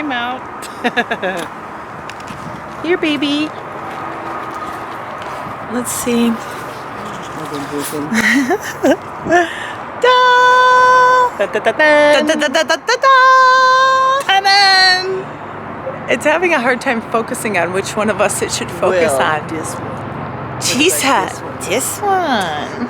time out. Here, baby. Let's see. Da! Da, da, da, da. Da, da, da, da, da, da, da. It's having a hard time focusing on which one of us it should focus on. This one. She Looks said, like this one.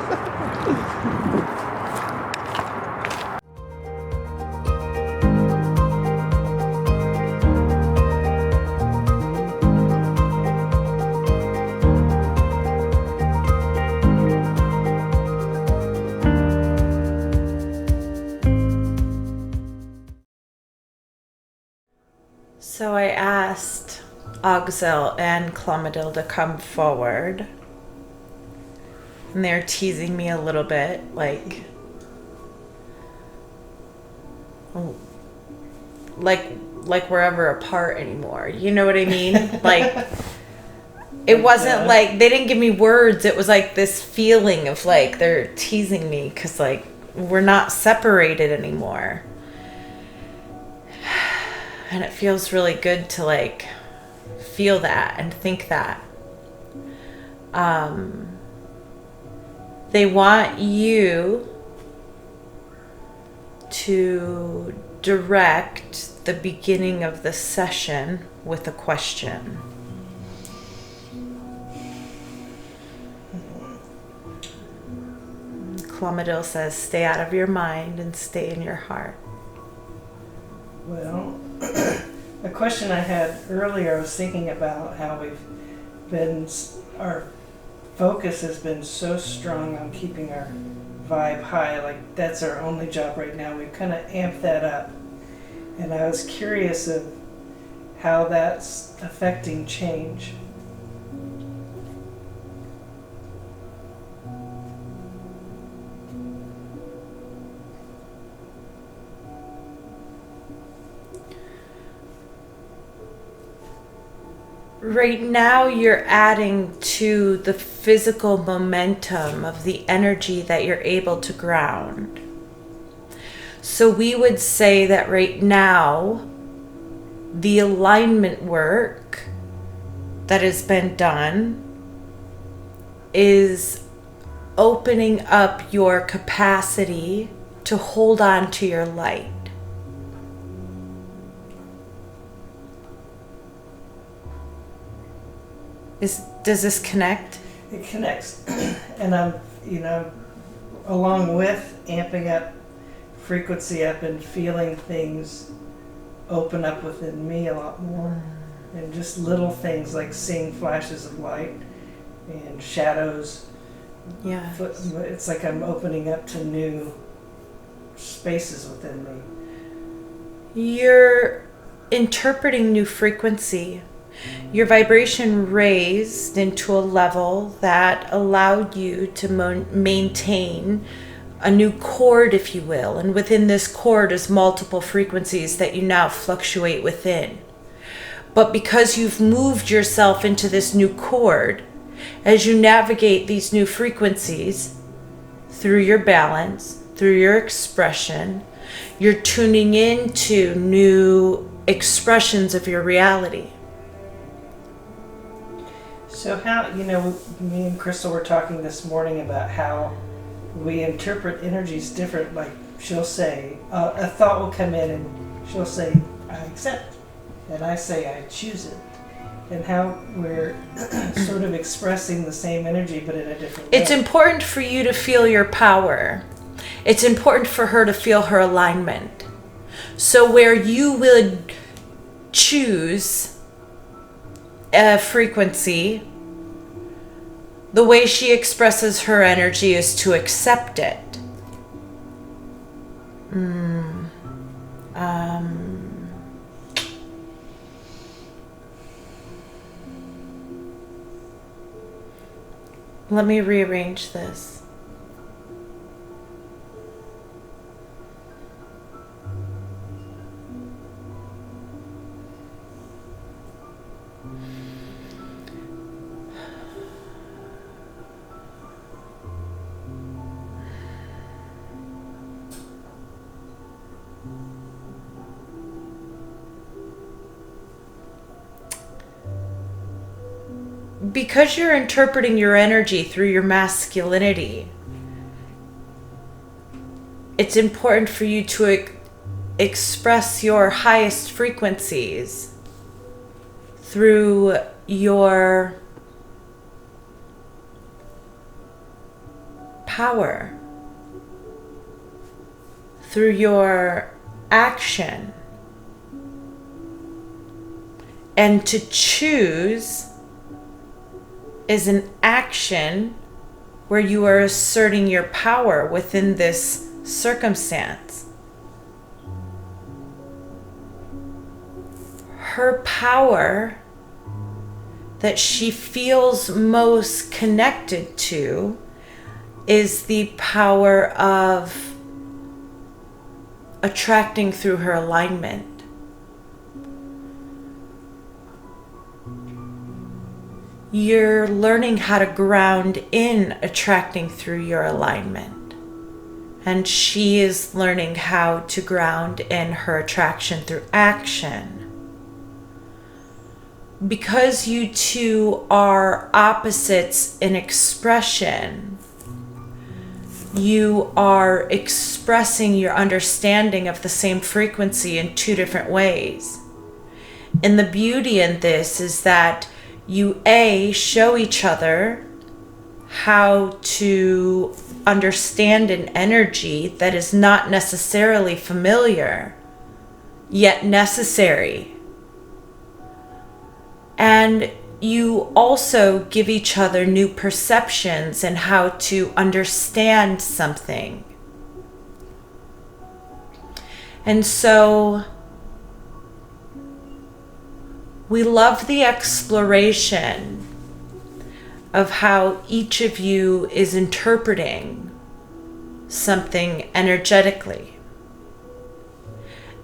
So I asked Auxil and Clomidil to come forward. And they're teasing me a little bit, like we're ever apart anymore. You know what I mean? Like, it wasn't like, they didn't give me words. It was like this feeling of like, they're teasing me because like, we're not separated anymore. And it feels really good to like feel that and think that. They want you to direct the beginning of the session with a question. Clomidil says, stay out of your mind and stay in your heart. Well, a question I had earlier, I was thinking about how our focus has been so strong on keeping our vibe high, like that's our only job right now. We've kind of amped that up. And I was curious of how that's affecting change. Right now, you're adding to the physical momentum of the energy that you're able to ground. So we would say that right now, the alignment work that has been done is opening up your capacity to hold on to your light. Does this connect? It connects. And I'm, along with amping up frequency, I've been feeling things open up within me a lot more. And just little things like seeing flashes of light and shadows. Yeah. It's like I'm opening up to new spaces within me. You're interpreting new frequency. Your vibration raised into a level that allowed you to maintain a new chord, if you will. And within this chord is multiple frequencies that you now fluctuate within. But because you've moved yourself into this new chord, as you navigate these new frequencies through your balance, through your expression, you're tuning into new expressions of your reality. So how, me and Crystal were talking this morning about how we interpret energies different. Like she'll say, a thought will come in and she'll say, I accept. And I say, I choose it. And how we're sort of expressing the same energy but in a different way. It's important for you to feel your power. It's important for her to feel her alignment. So where you would choose a frequency, the way she expresses her energy is to accept it. Let me rearrange this. because you're interpreting your energy through your masculinity, it's important for you to express your highest frequencies through your power, through your action. And to choose is an action where you are asserting your power within this circumstance. Her power that she feels most connected to is the power of attracting through her alignment. You're learning how to ground in attracting through your alignment. And she is learning how to ground in her attraction through action. Because you two are opposites in expression, you are expressing your understanding of the same frequency in two different ways. And the beauty in this is that you show each other how to understand an energy that is not necessarily familiar, yet necessary. And you also give each other new perceptions and how to understand something. And so we love the exploration of how each of you is interpreting something energetically.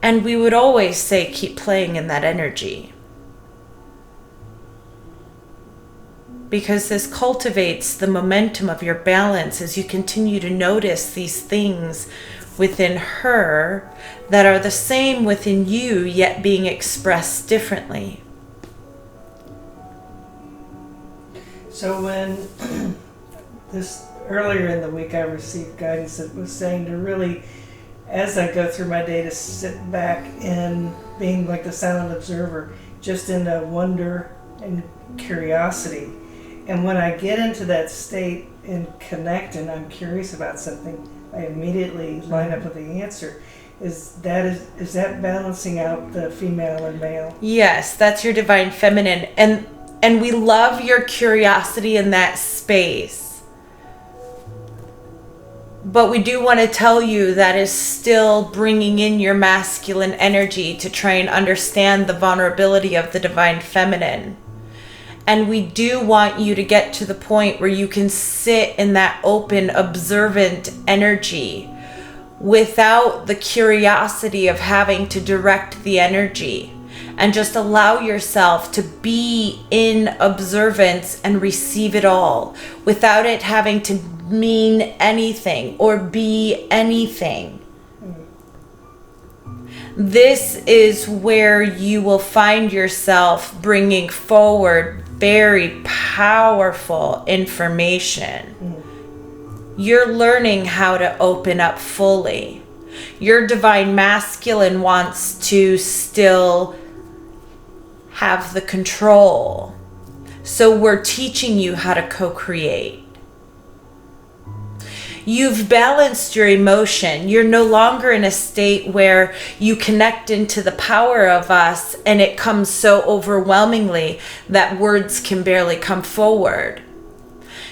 And we would always say, keep playing in that energy. Because this cultivates the momentum of your balance as you continue to notice these things within her that are the same within you, yet being expressed differently. So when this earlier in the week I received guidance that was saying to really, as I go through my day, to sit back and being like the silent observer, just in a wonder and curiosity. And when I get into that state and connect and I'm curious about something, I immediately line up with the answer. Is that balancing out the female and male? Yes, that's your divine feminine. And we love your curiosity in that space. But we do want to tell you that is still bringing in your masculine energy to try and understand the vulnerability of the divine feminine. And we do want you to get to the point where you can sit in that open, observant energy without the curiosity of having to direct the energy. And just allow yourself to be in observance and receive it all without it having to mean anything or be anything. This is where you will find yourself bringing forward very powerful information. You're learning how to open up fully. Your divine masculine wants to still have the control. So we're teaching you how to co-create. You've balanced your emotion. You're no longer in a state where you connect into the power of us and it comes so overwhelmingly that words can barely come forward.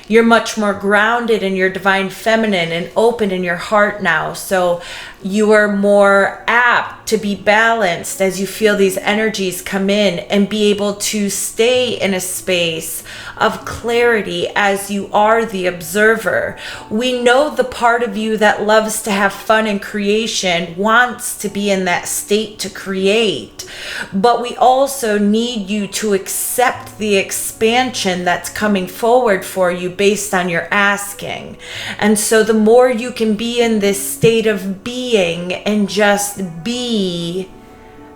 You're much more grounded in your divine feminine and open in your heart now. So you are more apt to be balanced as you feel these energies come in and be able to stay in a space of clarity as you are the observer. We know the part of you that loves to have fun and creation wants to be in that state to create, but we also need you to accept the expansion that's coming forward for you based on your asking. And so the more you can be in this state of being and just be,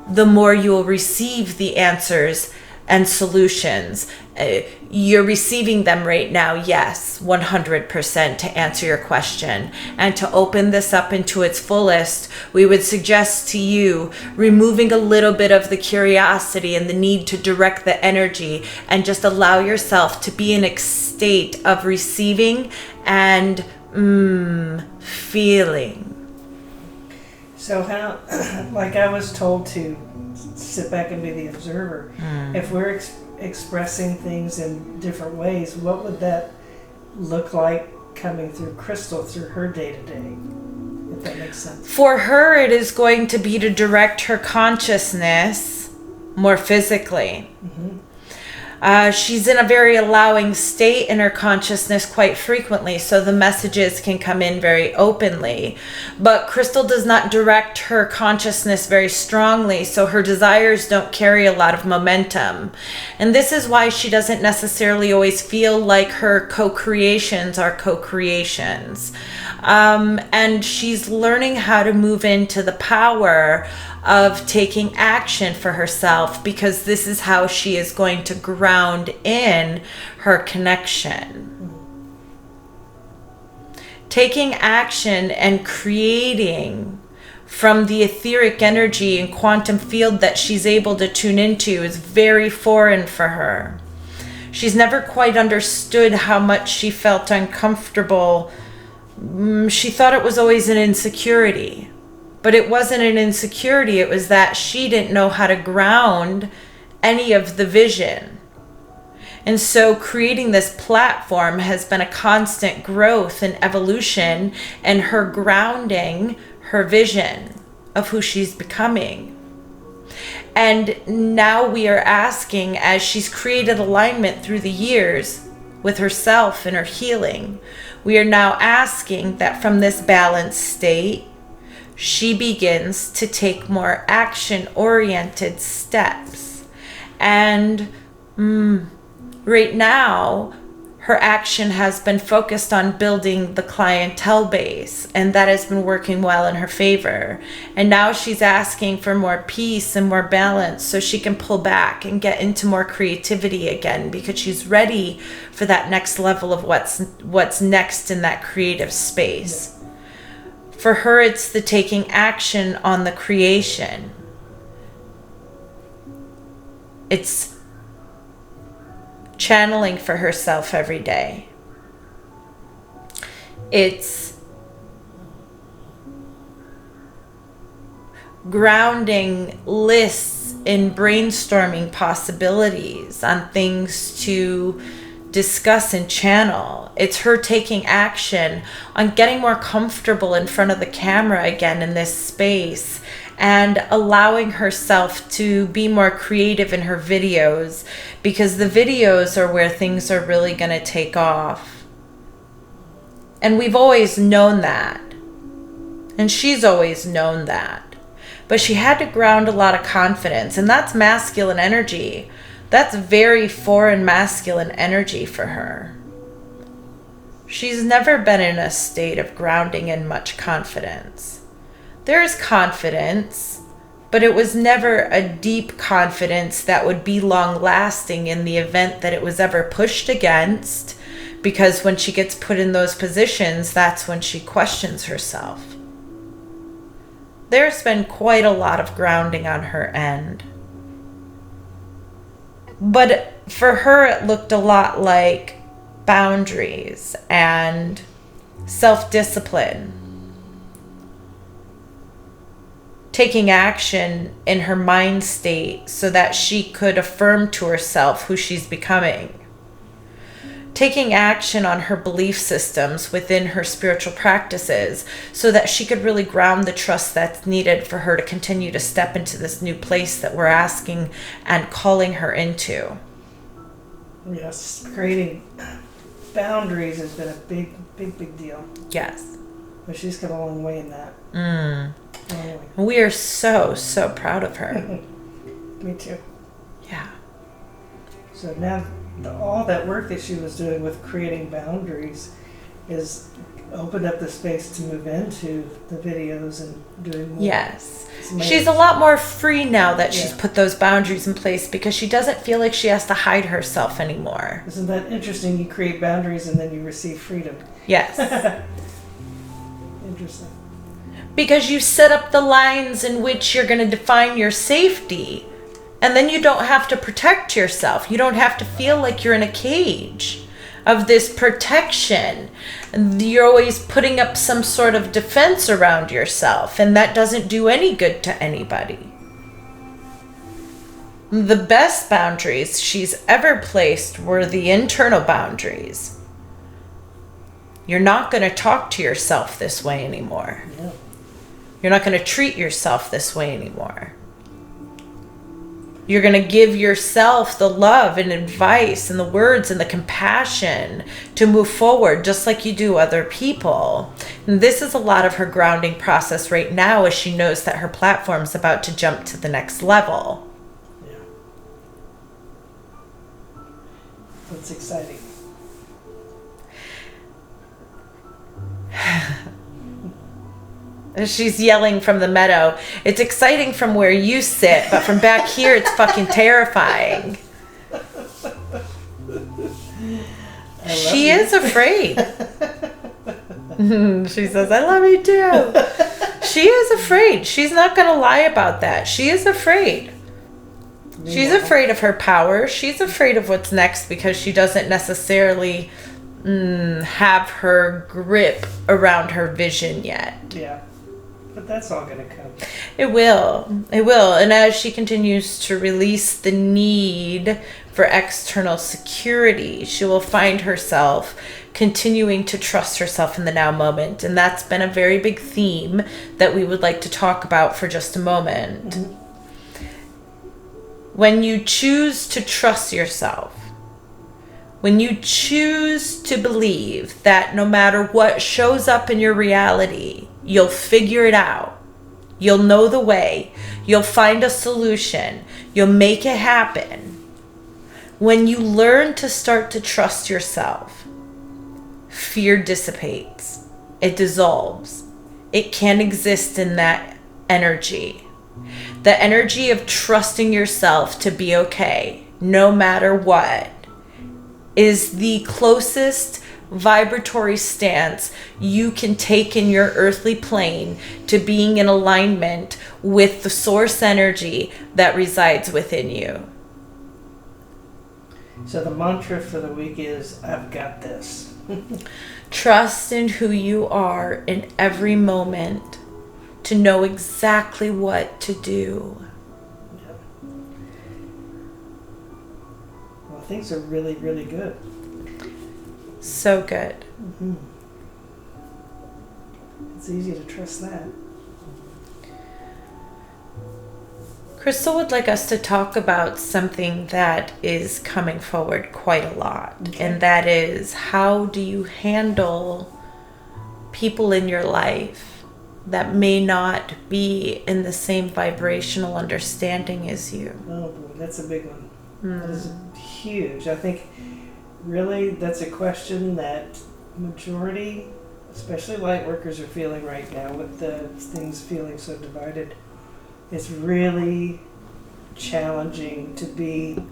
the more you will receive the answers and solutions. You're receiving them right now, yes, 100% to answer your question. And to open this up into its fullest, we would suggest to you removing a little bit of the curiosity and the need to direct the energy, and just allow yourself to be in a state of receiving and feeling. So how, like I was told to sit back and be the observer. If we're expressing things in different ways, what would that look like coming through Crystal through her day-to-day, if that makes sense? For her, it is going to be to direct her consciousness more physically. She's in a very allowing state in her consciousness quite frequently, so the messages can come in very openly. But Crystal does not direct her consciousness very strongly, so her desires don't carry a lot of momentum. And this is why she doesn't necessarily always feel like her co-creations are co-creations. And she's learning how to move into the power of taking action for herself, because this is how she is going to ground in her connection. Taking action and creating from the etheric energy and quantum field that she's able to tune into is very foreign for her. She's never quite understood how much she felt uncomfortable. She thought it was always an insecurity. But it wasn't an insecurity, it was that she didn't know how to ground any of the vision. And so creating this platform has been a constant growth and evolution, and her grounding her vision of who she's becoming. And now we are asking, as she's created alignment through the years with herself and her healing, we are now asking that from this balanced state, she begins to take more action-oriented steps. And right now, her action has been focused on building the clientele base, and that has been working well in her favor. And now she's asking for more peace and more balance so she can pull back and get into more creativity again, because she's ready for that next level of what's next in that creative space. For her, it's the taking action on the creation. It's channeling for herself every day. It's grounding lists in brainstorming possibilities on things to discuss and channel. It's her taking action on getting more comfortable in front of the camera again in this space, and allowing herself to be more creative in her videos, because the videos are where things are really going to take off. And we've always known that. And she's always known that. But she had to ground a lot of confidence, and that's masculine energy. That's very foreign masculine energy for her. She's never been in a state of grounding and much confidence. There is confidence, but it was never a deep confidence that would be long lasting in the event that it was ever pushed against, because when she gets put in those positions, that's when she questions herself. There's been quite a lot of grounding on her end. But for her, it looked a lot like boundaries and self-discipline. Taking action in her mind state so that she could affirm to herself who she's becoming. Taking action on her belief systems within her spiritual practices so that she could really ground the trust that's needed for her to continue to step into this new place that we're asking and calling her into. Yes, creating boundaries has been a big deal. Yes. But she's come a long way in that. We are so proud of her. Me too. Yeah. So now all that work that she was doing with creating boundaries is opened up the space to move into the videos and doing more. Yes. It's amazing. She's a lot more free now that she's Yeah. put those boundaries in place because she doesn't feel like she has to hide herself anymore. Isn't that interesting? You create boundaries and then you receive freedom. Yes. Interesting. Because you set up the lines in which you're going to define your safety. And then you don't have to protect yourself. You don't have to feel like you're in a cage of this protection. And you're always putting up some sort of defense around yourself. And that doesn't do any good to anybody. The best boundaries she's ever placed were the internal boundaries. You're not going to talk to yourself this way anymore. Yeah. You're not going to treat yourself this way anymore. You're going to give yourself the love and advice and the words and the compassion to move forward just like you do other people. And this is a lot of her grounding process right now as she knows that her platform is about to jump to the next level. Yeah. That's exciting. She's yelling from the meadow. It's exciting from where you sit, but from back here, it's fucking terrifying. She is afraid. She says, I love you too. She is afraid. She's not going to lie about that. She is afraid. She's afraid of her power. She's afraid of what's next because she doesn't necessarily have her grip around her vision yet. Yeah. But that's all going to come. It will. It will. And as she continues to release the need for external security, she will find herself continuing to trust herself in the now moment. And that's been a very big theme that we would like to talk about for just a moment. Mm-hmm. When you choose to trust yourself, when you choose to believe that no matter what shows up in your reality, you'll figure it out. You'll know the way. You'll find a solution. You'll make it happen. When you learn to start to trust yourself, fear dissipates. It dissolves. It can't exist in that energy. The energy of trusting yourself to be okay, no matter what, is the closest vibratory stance you can take in your earthly plane to being in alignment with the source energy that resides within you. So the mantra for the week is, I've got this. Trust in who you are in every moment to know exactly what to do. Yeah. Well, things are really, really good. So good. Mm-hmm. It's easy to trust that. Crystal would like us to talk about something that is coming forward quite a lot. Okay. And that is, how do you handle people in your life that may not be in the same vibrational understanding as you? Oh boy, that's a big one. That is huge. I think really that's a question that majority, especially light workers, are feeling right now with the things feeling so divided. It's really challenging to be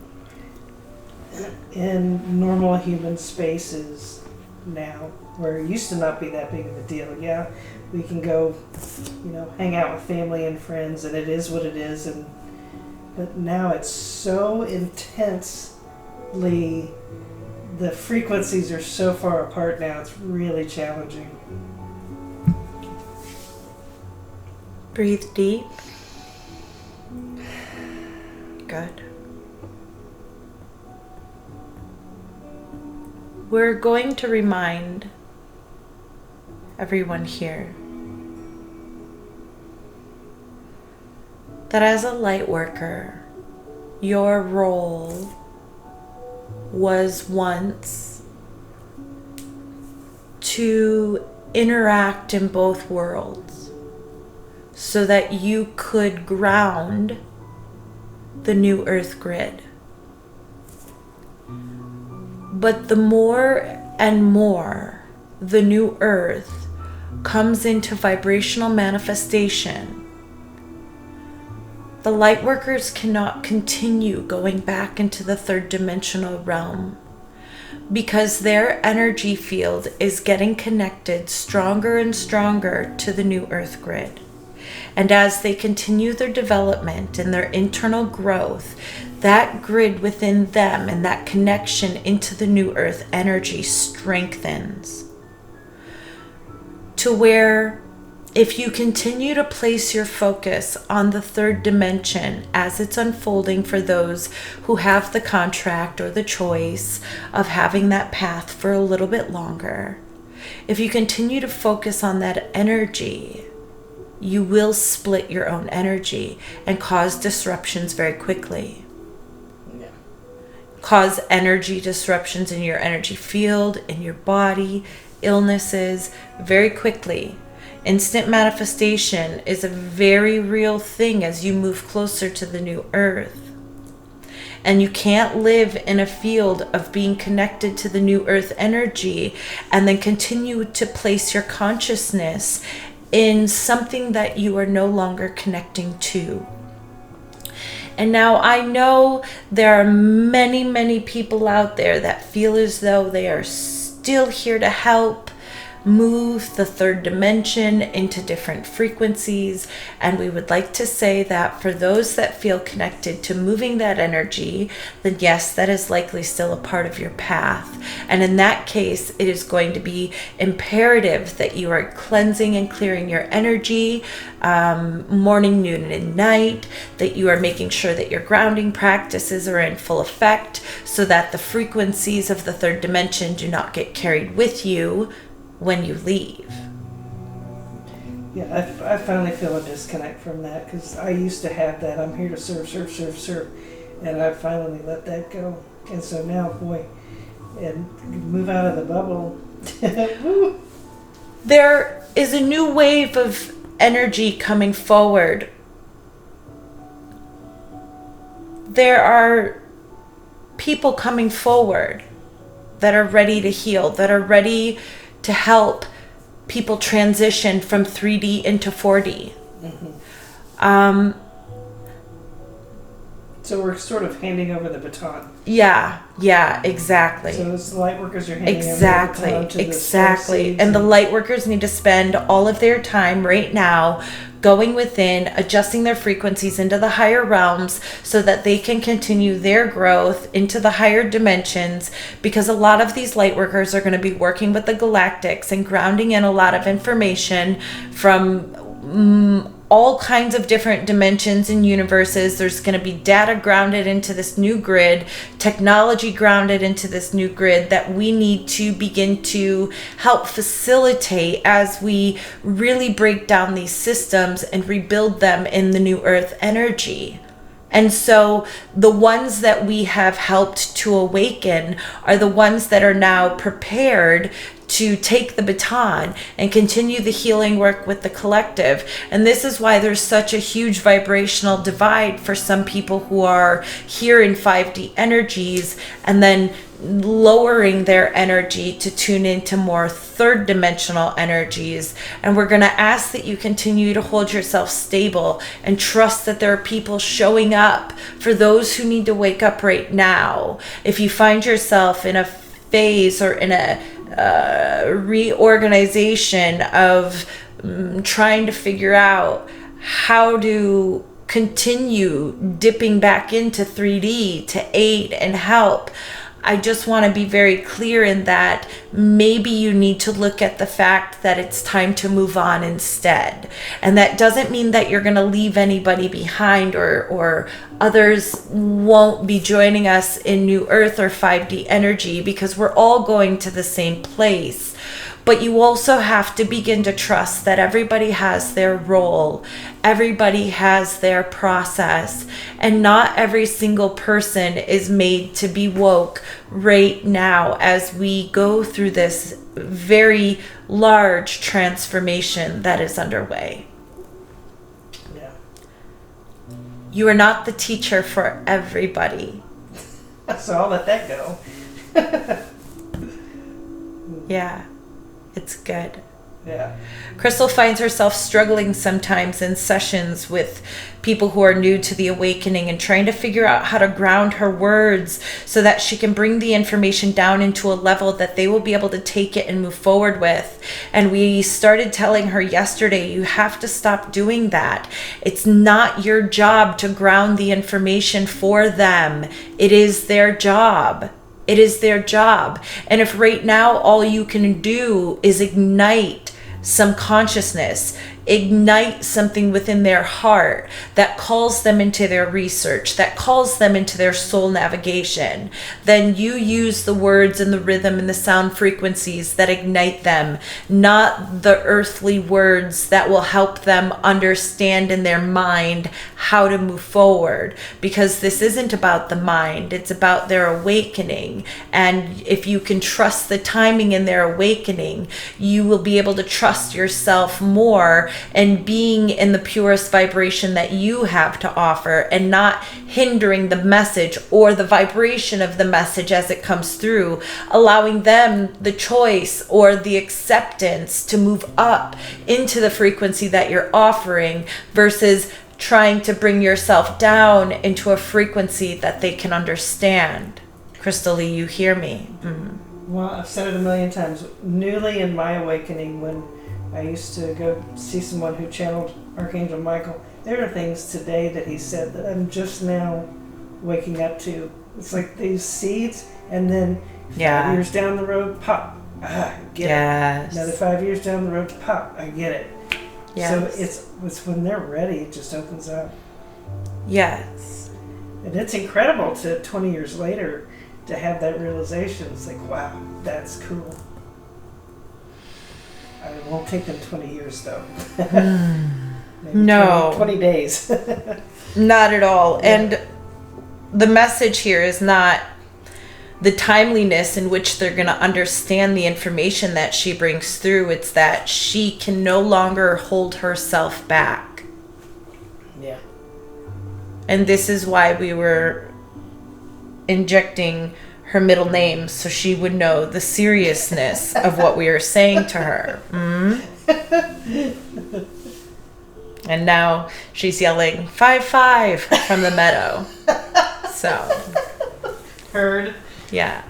in normal human spaces now, where it used to not be that big of a deal. Yeah, we can go, hang out with family and friends, and it is what it is. But now it's so intensely, the frequencies are so far apart now. It's really challenging. Breathe deep. Good. We're going to remind everyone here that as a light worker, your role was once to interact in both worlds so that you could ground the new earth grid. But the more and more the new earth comes into vibrational manifestation, the Lightworkers cannot continue going back into the third dimensional realm because their energy field is getting connected stronger and stronger to the new earth grid. And as they continue their development and their internal growth, that grid within them and that connection into the new earth energy strengthens to where if you continue to place your focus on the third dimension as it's unfolding for those who have the contract or the choice of having that path for a little bit longer, if you continue to focus on that energy, you will split your own energy and cause disruptions very quickly. Yeah. Cause energy disruptions in your energy field, in your body, illnesses very quickly. Instant manifestation is a very real thing as you move closer to the new earth. And you can't live in a field of being connected to the new earth energy and then continue to place your consciousness in something that you are no longer connecting to. And now I know there are many, many people out there that feel as though they are still here to help move the third dimension into different frequencies. And we would like to say that for those that feel connected to moving that energy, then yes, that is likely still a part of your path. And in that case, it is going to be imperative that you are cleansing and clearing your energy morning, noon, and night, that you are making sure that your grounding practices are in full effect so that the frequencies of the third dimension do not get carried with you when you leave. Yeah, I finally feel a disconnect from that because I used to have that. I'm here to serve, serve, serve, serve. And I finally let that go. And so now, boy, and move out of the bubble. Woo. There is a new wave of energy coming forward. There are people coming forward that are ready to heal, that are ready to help people transition from 3D into 4D. Mm-hmm. So we're sort of handing over the baton. Yeah, exactly. So it's the Lightworkers are handing over the baton to Exactly. the And the Lightworkers need to spend all of their time right now going within, adjusting their frequencies into the higher realms so that they can continue their growth into the higher dimensions, because a lot of these Lightworkers are going to be working with the galactics and grounding in a lot of information from all kinds of different dimensions and universes. There's going to be data grounded into this new grid, technology grounded into this new grid that we need to begin to help facilitate as we really break down these systems and rebuild them in the new earth energy. And so the ones that we have helped to awaken are the ones that are now prepared to take the baton and continue the healing work with the collective. And this is why there's such a huge vibrational divide for some people who are here in 5D energies and then lowering their energy to tune into more third dimensional energies. And we're going to ask that you continue to hold yourself stable and trust that there are people showing up for those who need to wake up right now. If you find yourself in a phase or in a reorganization of trying to figure out how to continue dipping back into 3D to aid and help, I just want to be very clear in that maybe you need to look at the fact that it's time to move on instead. And that doesn't mean that you're going to leave anybody behind or others won't be joining us in New Earth or 5D energy, because we're all going to the same place. But you also have to begin to trust that everybody has their role, everybody has their process, and not every single person is made to be woke right now as we go through this very large transformation that is underway. Yeah. You are not the teacher for everybody. So I'll let that go. Yeah. It's good. Yeah. Crystal finds herself struggling sometimes in sessions with people who are new to the awakening and trying to figure out how to ground her words so that she can bring the information down into a level that they will be able to take it and move forward with. And we started telling her yesterday, you have to stop doing that. It's not your job to ground the information for them. It is their job. It is their job. And if right now all you can do is ignite some consciousness, ignite something within their heart that calls them into their research, that calls them into their soul navigation, then you use the words and the rhythm and the sound frequencies that ignite them, not the earthly words that will help them understand in their mind how to move forward. Because this isn't about the mind, it's about their awakening. And if you can trust the timing in their awakening, you will be able to trust yourself more and being in the purest vibration that you have to offer, and not hindering the message or the vibration of the message as it comes through, allowing them the choice or the acceptance to move up into the frequency that you're offering, versus trying to bring yourself down into a frequency that they can understand. Crystal Lee, you hear me? Well, I've said it a million times. Newly in my awakening, when I used to go see someone who channeled Archangel Michael, there are things today that he said that I'm just now waking up to. It's like these seeds, and then 5 years down the road, pop. I get it. Another 5 years down the road, pop. I get it. Yes. So it's when they're ready, it just opens up. Yes. And it's incredible to 20 years later to have that realization. It's like, wow, that's cool. It won't take them 20 years, though. Maybe no. 20 days. Not at all. Yeah. And the message here is not the timeliness in which they're going to understand the information that she brings through. It's that she can no longer hold herself back. Yeah. And this is why we were injecting her middle name, so she would know the seriousness of what we are saying to her. And now she's yelling 5-5 from the meadow. So Heard. Yeah.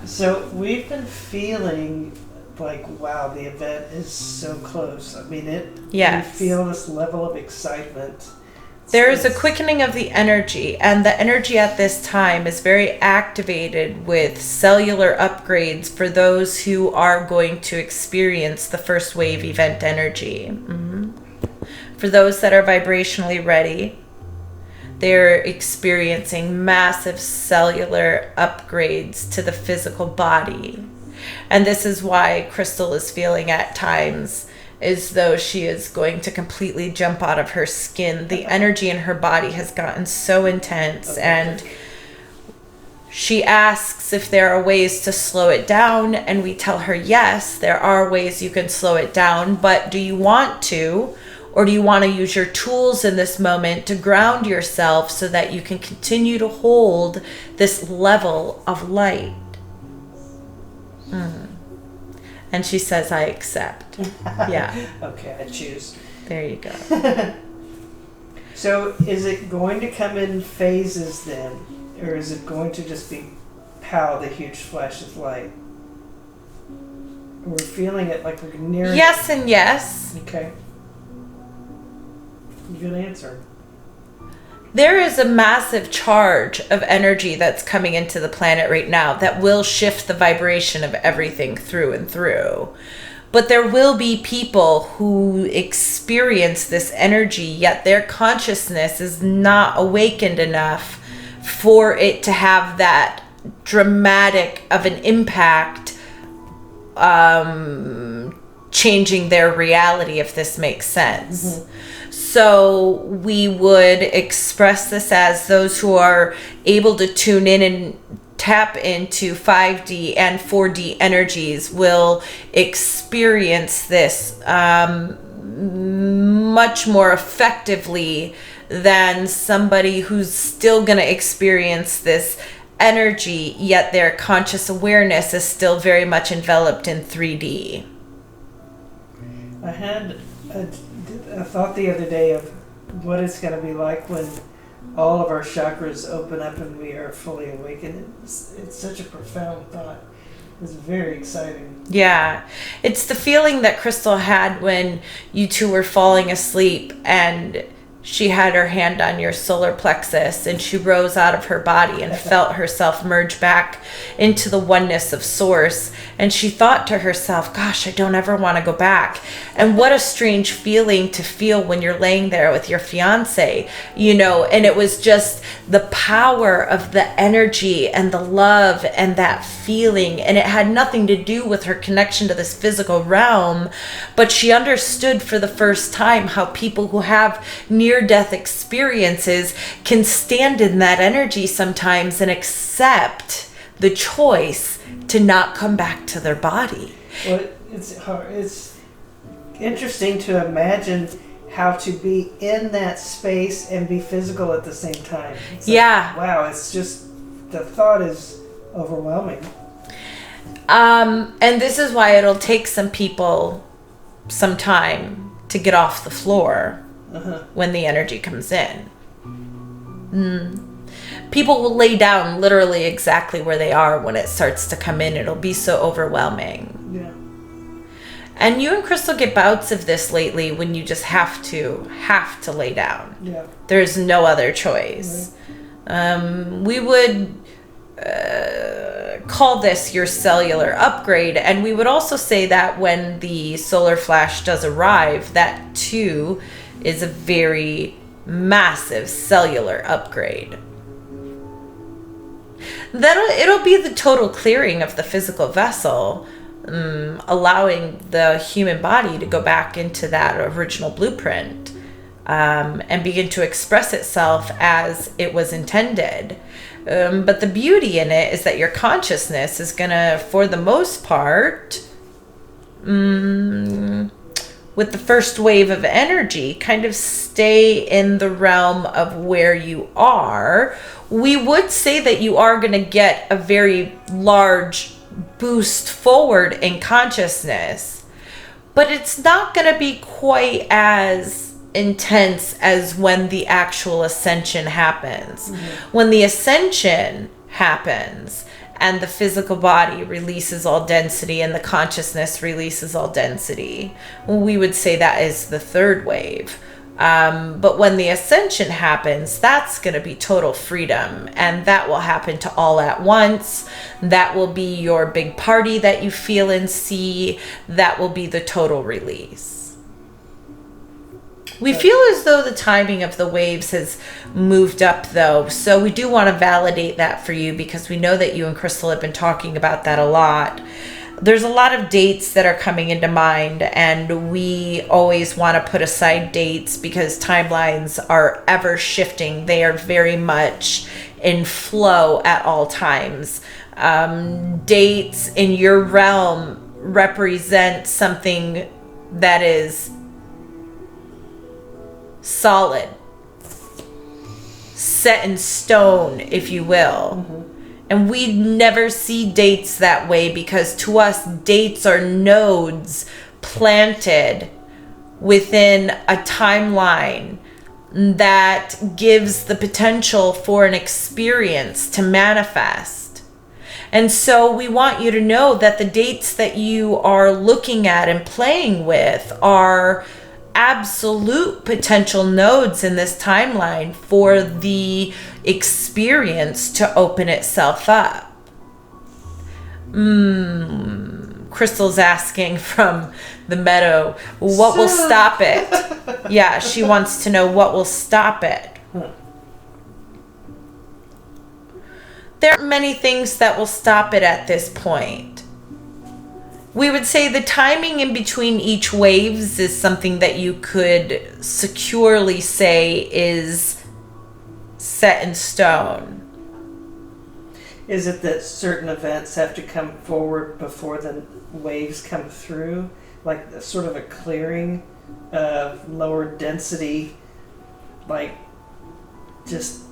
So we've been feeling like, wow, the event is so close. I mean, Yes. We feel this level of excitement. There is a quickening of the energy, and the energy at this time is very activated with cellular upgrades for those who are going to experience the first wave event energy. For those that are vibrationally ready, they're experiencing massive cellular upgrades to the physical body. And this is why Crystal is feeling at times as though she is going to completely jump out of her skin. The energy in her body has gotten so intense, and she asks if there are ways to slow it down, and we tell her yes, there are ways you can slow it down, but do you want to, or do you want to use your tools in this moment to ground yourself so that you can continue to hold this level of light? And she says, I accept. Yeah. Okay, I choose. There you go. So is it going to come in phases then? Or is it going to just be pow, the huge flash of light? We're feeling it like we're near. Yes and yes. Okay. Good answer. There is a massive charge of energy that's coming into the planet right now that will shift the vibration of everything through and through. But there will be people who experience this energy, yet their consciousness is not awakened enough for it to have that dramatic of an impact, changing their reality, if this makes sense. So we would express this as those who are able to tune in and tap into 5D and 4D energies will experience this much more effectively than somebody who's still going to experience this energy, yet their conscious awareness is still very much enveloped in 3D. I had a thought the other day of what it's going to be like when all of our chakras open up and we are fully awakened. It's such a profound thought. It's very exciting. Yeah. It's the feeling that Crystal had when you two were falling asleep and she had her hand on your solar plexus and she rose out of her body and felt herself merge back into the oneness of source. And she thought to herself, gosh, I don't ever want to go back. And what a strange feeling to feel when you're laying there with your fiance, you know, and it was just the power of the energy and the love and that feeling. And it had nothing to do with her connection to this physical realm, but she understood for the first time how people who have near-death experiences can stand in that energy sometimes and accept the choice to not come back to their body. Well, it's hard. It's interesting to imagine how to be in that space and be physical at the same time. It's yeah. Wow, it's just, the thought is overwhelming. And this is why it'll take some people some time to get off the floor when the energy comes in. People will lay down literally exactly where they are when it starts to come in. It'll be so overwhelming. Yeah. And you and Crystal get bouts of this lately when you just have to lay down. Yeah. There's no other choice. We would call this your cellular upgrade, and we would also say that when the solar flash does arrive, that too is a very massive cellular upgrade. It'll be the total clearing of the physical vessel, allowing the human body to go back into that original blueprint and begin to express itself as it was intended. But the beauty in it is that your consciousness is going to, for the most part, with the first wave of energy, kind of stay in the realm of where you are. We would say that you are going to get a very large boost forward in consciousness, but it's not going to be quite as intense as when the actual ascension happens. When the ascension happens and the physical body releases all density and the consciousness releases all density, we would say that is the third wave. But when the ascension happens, that's going to be total freedom, and that will happen to all at once. That will be your big party that you feel and see. That will be the total release. We feel as though the timing of the waves has moved up, though, so we do want to validate that for you because we know that you and Crystal have been talking about that a lot. There's a lot of dates that are coming into mind, and we always want to put aside dates because timelines are ever shifting. They are very much in flow at all times. Dates in your realm represent something that is solid, set in stone, if you will. And we never see dates that way because to us, dates are nodes planted within a timeline that gives the potential for an experience to manifest. And so we want you to know that the dates that you are looking at and playing with are absolute potential nodes in this timeline for the experience to open itself up. Crystal's asking from the meadow, what will stop it? Yeah, she wants to know what will stop it. There are many things that will stop it at this point. We would say the timing in between each waves is something that you could securely say is set in stone. Is it that certain events have to come forward before the waves come through? Like sort of a clearing of lower density, like just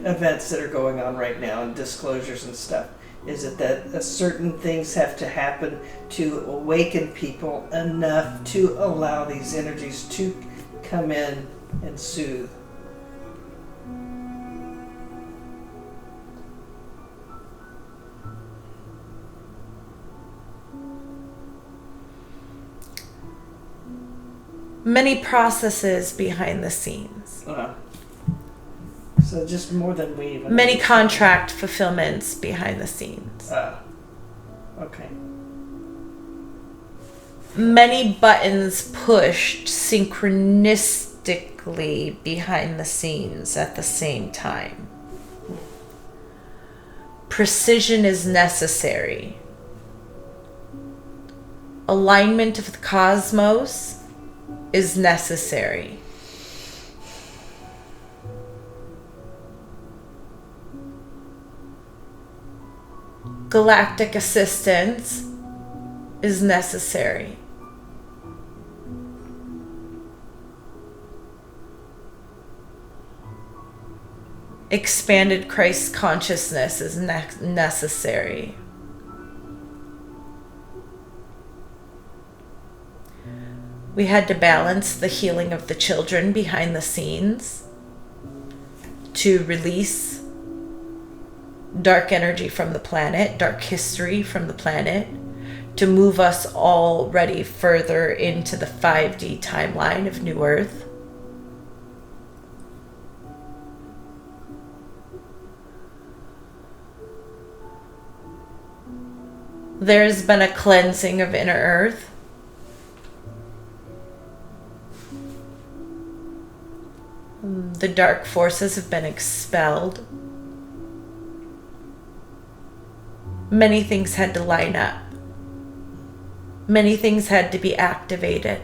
events that are going on right now and disclosures and stuff. Is it that certain things have to happen to awaken people enough to allow these energies to come in and soothe? Many processes behind the scenes. So just more than we even Many understand. contract fulfillments behind the scenes. Okay. Many buttons pushed synchronistically behind the scenes at the same time. Precision is necessary. Alignment of the cosmos is necessary. Galactic assistance is necessary. Expanded Christ consciousness is necessary. We had to balance the healing of the children behind the scenes to release dark energy from the planet, dark history from the planet, to move us already further into the 5D timeline of New Earth. There's been a cleansing of inner Earth. The dark forces have been expelled. Many things had to line up. Many things had to be activated.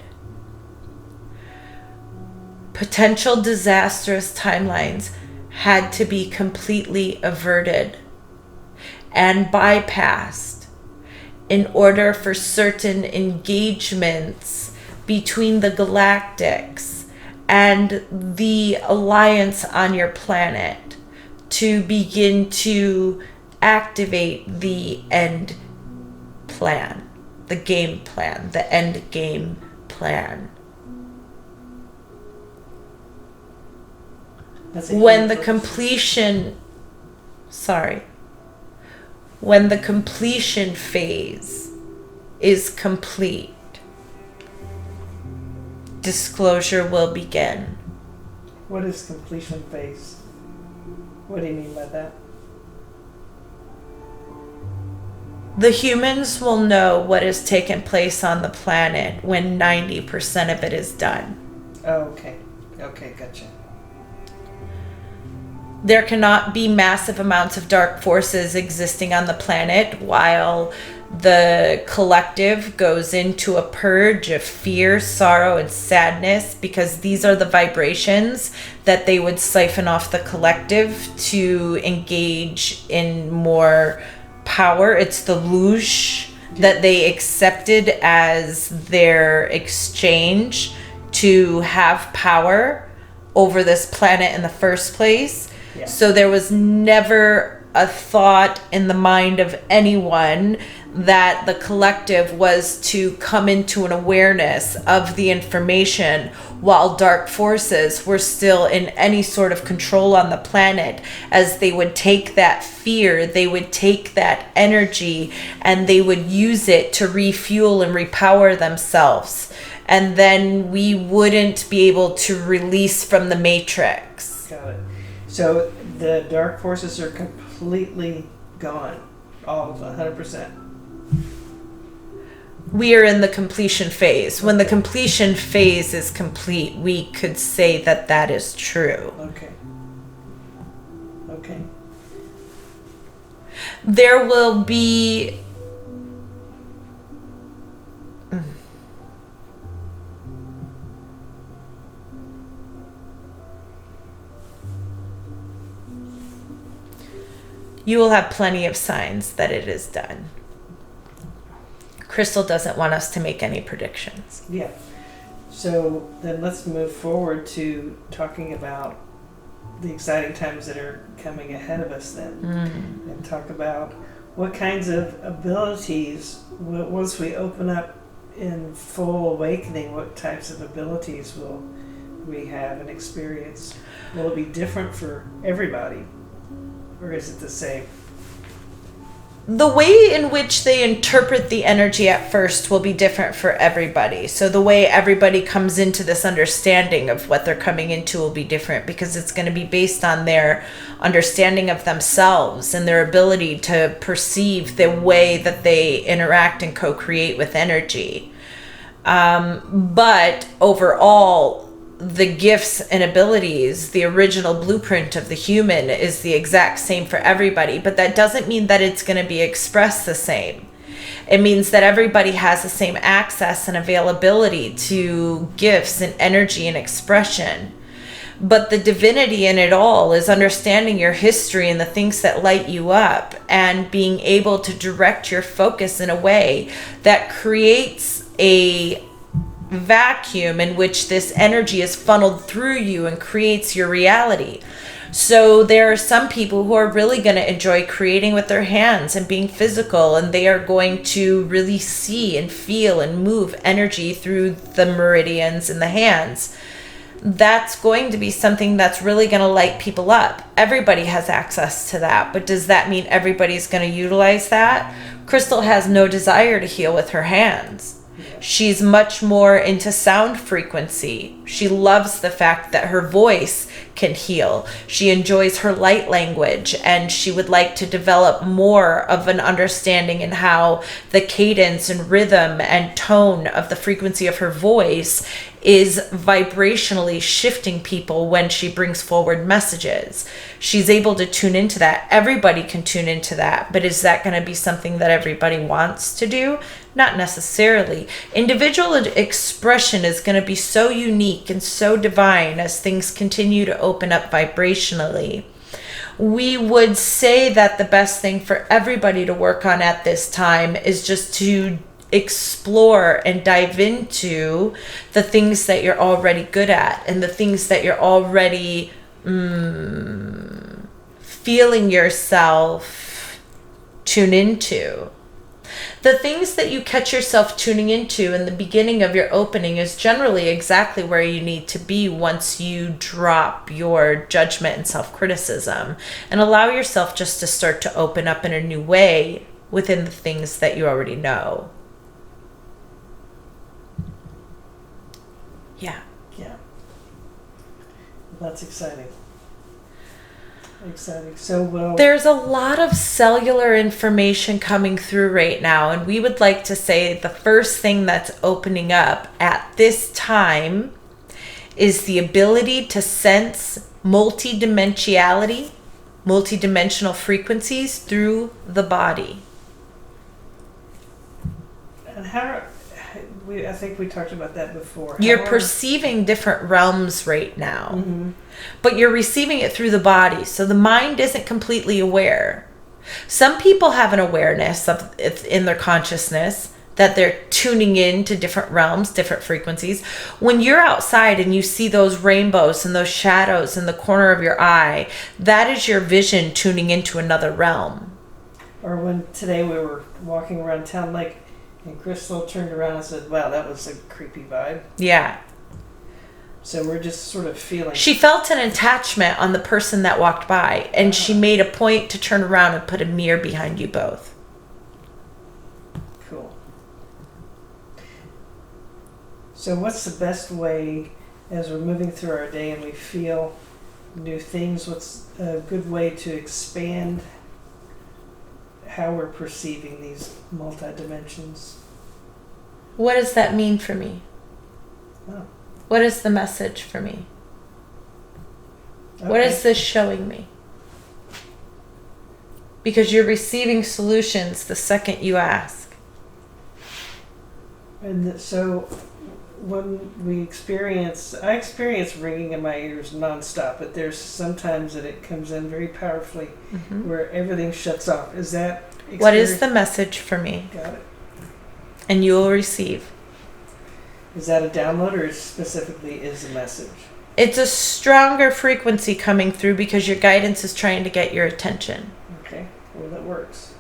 Potential disastrous timelines had to be completely averted and bypassed in order for certain engagements between the galactics and the alliance on your planet to begin to activate the end plan, the game plan, the end game plan. When the completion phase is complete, disclosure will begin. What is completion phase? What do you mean by that? The humans will know what has taken place on the planet when 90% of it is done. Oh, okay. Okay, gotcha. There cannot be massive amounts of dark forces existing on the planet while the collective goes into a purge of fear, sorrow, and sadness, because these are the vibrations that they would siphon off the collective to engage in more power. It's the luge that they accepted as their exchange to have power over this planet in the first place. Yeah. So there was never a thought in the mind of anyone that the collective was to come into an awareness of the information while dark forces were still in any sort of control on the planet, as they would take that fear, they would take that energy, and they would use it to refuel and repower themselves. And then we wouldn't be able to release from the matrix. Got it. So the dark forces are completely gone. All of 100%. We are in the completion phase. When the completion phase is complete, we could say that that is true. Okay. Okay. There will be... You will have plenty of signs that it is done. Crystal doesn't want us to make any predictions. Yeah. So then let's move forward to talking about the exciting times that are coming ahead of us then. And talk about what kinds of abilities, once we open up in full awakening, what types of abilities will we have and experience? Will it be different for everybody, or is it the same? The way in which they interpret the energy at first will be different for everybody. So the way everybody comes into this understanding of what they're coming into will be different, because it's going to be based on their understanding of themselves and their ability to perceive the way that they interact and co-create with energy. But overall, the gifts and abilities, the original blueprint of the human, is the exact same for everybody. But that doesn't mean that it's going to be expressed the same. It means that everybody has the same access and availability to gifts and energy and expression. But the divinity in it all is understanding your history and the things that light you up, and being able to direct your focus in a way that creates a vacuum in which this energy is funneled through you and creates your reality. So there are some people who are really going to enjoy creating with their hands and being physical, and they are going to really see and feel and move energy through the meridians in the hands. That's going to be something that's really going to light people up. Everybody has access to that, but does that mean everybody's going to utilize that? Crystal has no desire to heal with her hands. She's much more into sound frequency. She loves the fact that her voice can heal. She enjoys her light language, and she would like to develop more of an understanding in how the cadence and rhythm and tone of the frequency of her voice is vibrationally shifting people when she brings forward messages. She's able to tune into that. Everybody can tune into that, but is that going to be something that everybody wants to do? Not necessarily. Individual expression is going to be so unique and so divine as things continue to open up vibrationally. We would say that the best thing for everybody to work on at this time is just to explore and dive into the things that you're already good at, and the things that you're already feeling yourself tune into. The things that you catch yourself tuning into in the beginning of your opening is generally exactly where you need to be once you drop your judgment and self-criticism and allow yourself just to start to open up in a new way within the things that you already know. Yeah. Yeah. That's exciting. Exciting. So well, there's a lot of cellular information coming through right now, and we would like to say the first thing that's opening up at this time is the ability to sense multi-dimensionality, multi-dimensional frequencies through the body. And how I think we talked about that before. You're perceiving different realms right now, but you're receiving it through the body. So the mind isn't completely aware. Some people have an awareness of it in their consciousness that they're tuning in to different realms, different frequencies. When you're outside and you see those rainbows and those shadows in the corner of your eye, that is your vision tuning into another realm. Or when today we were walking around town, like, and Crystal turned around and said, wow, that was a creepy vibe. Yeah. So we're just sort of feeling. She felt an attachment on the person that walked by, and she made a point to turn around and put a mirror behind you both. Cool. So what's the best way, as we're moving through our day and we feel new things, what's a good way to expand how we're perceiving these multi-dimensions? What does that mean for me? Oh. What is the message for me? Okay. What is this showing me? Because you're receiving solutions the second you ask. And so when I experience ringing in my ears nonstop, but there's sometimes that it comes in very powerfully where everything shuts off. Is that experience? What is the message for me? Got it. And you will receive. Is that a download, or specifically is a message? It's a stronger frequency coming through because your guidance is trying to get your attention. Okay, well, that works.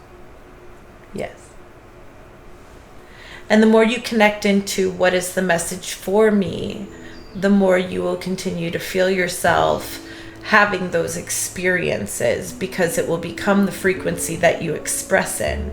And the more you connect into what is the message for me, the more you will continue to feel yourself having those experiences, because it will become the frequency that you express in.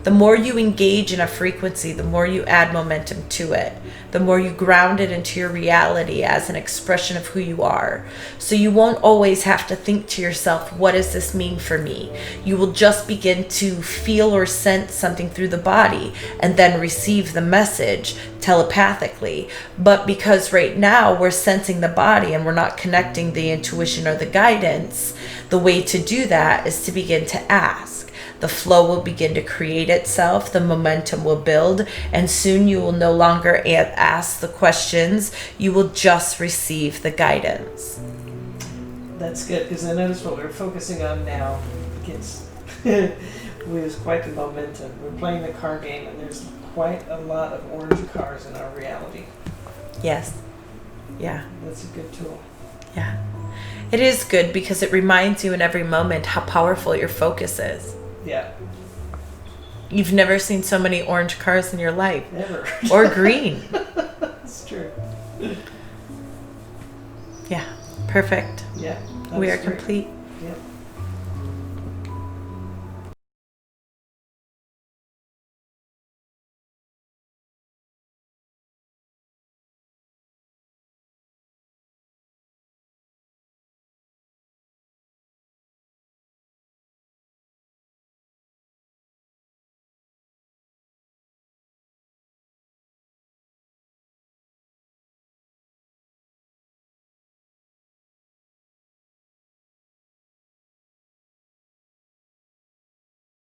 The more you engage in a frequency, the more you add momentum to it. The more you ground it into your reality as an expression of who you are. So you won't always have to think to yourself, what does this mean for me? You will just begin to feel or sense something through the body and then receive the message telepathically. But because right now we're sensing the body and we're not connecting the intuition or the guidance, the way to do that is to begin to ask. The flow will begin to create itself, the momentum will build, and soon you will no longer ask the questions, you will just receive the guidance. That's good, because I noticed what we're focusing on now gets lose quite the momentum. We're playing the car game, and there's quite a lot of orange cars in our reality. Yes. Yeah. That's a good tool. Yeah. It is good because it reminds you in every moment how powerful your focus is. Yeah. You've never seen so many orange cars in your life. Never. Or green. That's true. Yeah. Perfect. Yeah. We are great. complete. Yeah.